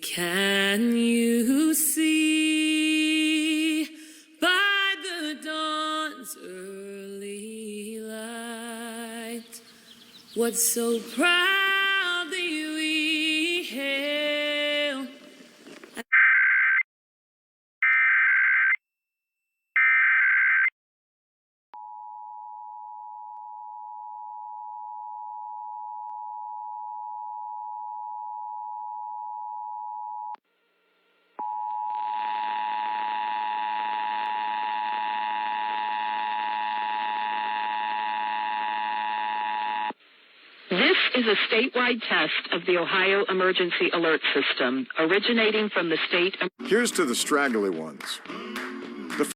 Can you see by the dawn's early light what so proudly we hail? This is a statewide test of the Ohio Emergency Alert System, originating from the state. Here's to the straggly ones,